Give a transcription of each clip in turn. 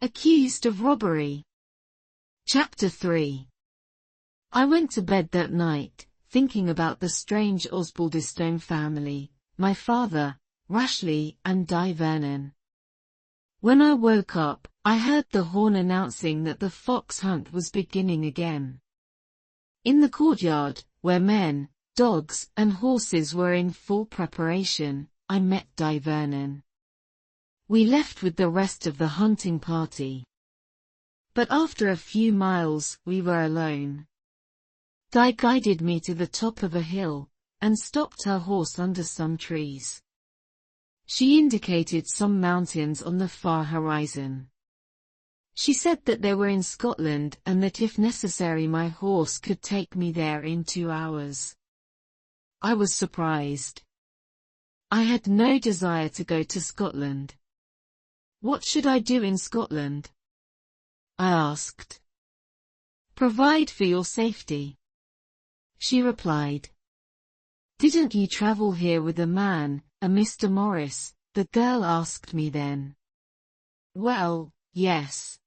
Accused of robbery. Chapter 3. I went to bed that night, thinking about the strange Osbaldistone family, my father, Rashleigh, and Di Vernon. When I woke up, I heard the horn announcing that the fox hunt was beginning again. In the courtyard, where men, dogs, and horses were in full preparation, I met Di Vernon. We left with the rest of the hunting party. But after a few miles, we were alone. Di guided me to the top of a hill, and stopped her horse under some trees. She indicated some mountains on the far horizon. She said that they were in Scotland and that if necessary my horse could take me there in 2 hours. I was surprised. I had no desire to go to Scotland. What should I do in Scotland? I asked. Provide for your safety. She replied. Didn't you travel here with a man, a Mr. Morris? The girl asked me then. Well, yes.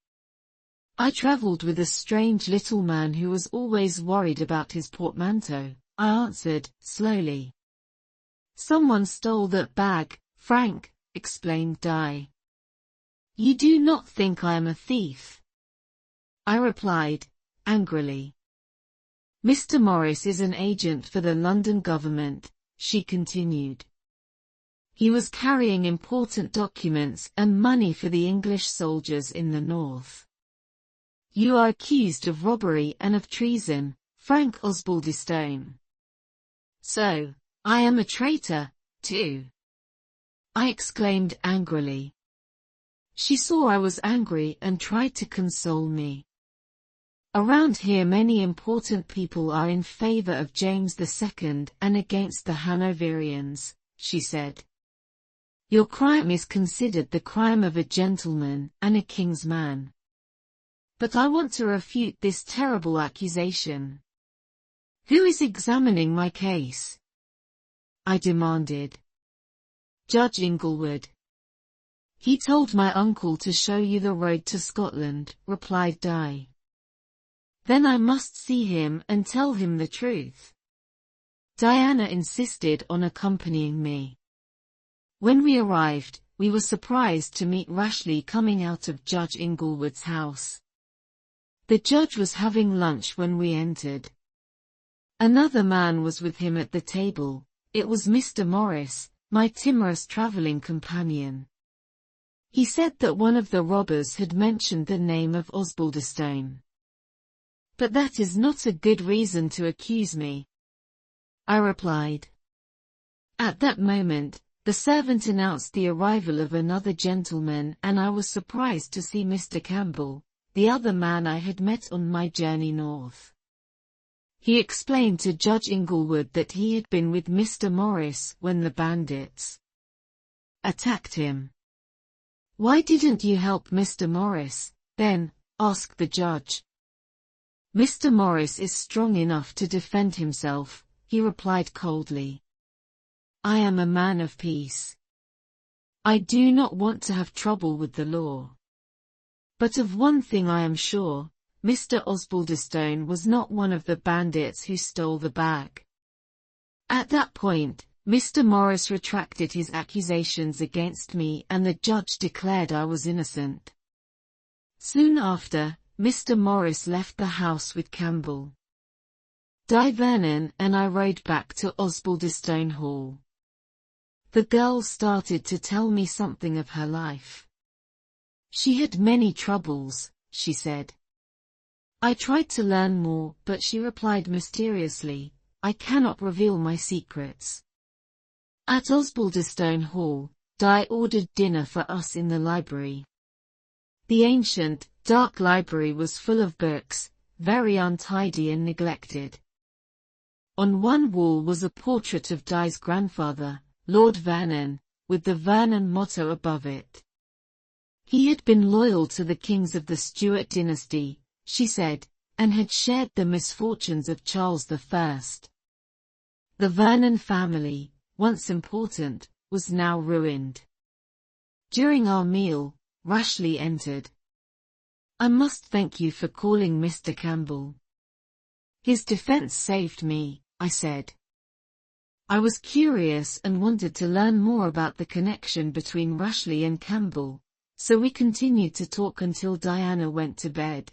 I travelled with a strange little man who was always worried about his portmanteau, I answered, slowly. Someone stole that bag, Frank, explained Di. You do not think I am a thief? I replied, angrily. Mr. Morris is an agent for the London government, she continued. He was carrying important documents and money for the English soldiers in the north. You are accused of robbery and of treason, Frank Osbaldistone. So, I am a traitor, too? I exclaimed angrily. She saw I was angry and tried to console me. Around here many important people are in favour of James II and against the Hanoverians, she said. Your crime is considered the crime of a gentleman and a king's man. But I want to refute this terrible accusation. Who is examining my case? I demanded. Judge Inglewood. He told my uncle to show you the road to Scotland, replied Di. Then I must see him and tell him the truth. Diana insisted on accompanying me. When we arrived, we were surprised to meet Rashleigh coming out of Judge Inglewood's house. The judge was having lunch when we entered. Another man was with him at the table. It was Mr. Morris, my timorous travelling companion. He said that one of the robbers had mentioned the name of Osbaldistone. But that is not a good reason to accuse me, I replied. At that moment, the servant announced the arrival of another gentleman and I was surprised to see Mr. Campbell, the other man I had met on my journey north. He explained to Judge Inglewood that he had been with Mr. Morris when the bandits attacked him. Why didn't you help Mr. Morris, then? Asked the judge. Mr. Morris is strong enough to defend himself, he replied coldly. I am a man of peace. I do not want to have trouble with the law. But of one thing I am sure, Mr. Osbaldistone was not one of the bandits who stole the bag. At that point, Mr. Morris retracted his accusations against me and the judge declared I was innocent. Soon after, Mr. Morris left the house with Campbell. Di Vernon and I rode back to Osbaldistone Hall. The girl started to tell me something of her life. She had many troubles, she said. I tried to learn more, but she replied mysteriously, I cannot reveal my secrets. At Osbaldistone Hall, Di ordered dinner for us in the library. The ancient, dark library was full of books, very untidy and neglected. On one wall was a portrait of Di's grandfather, Lord Vernon, with the Vernon motto above it. He had been loyal to the kings of the Stuart dynasty, she said, and had shared the misfortunes of Charles I. The Vernon family, once important, was now ruined. During our meal, Rashleigh entered. I must thank you for calling Mr. Campbell. His defense saved me, I said. I was curious and wanted to learn more about the connection between Rushley and Campbell, so we continued to talk until Diana went to bed.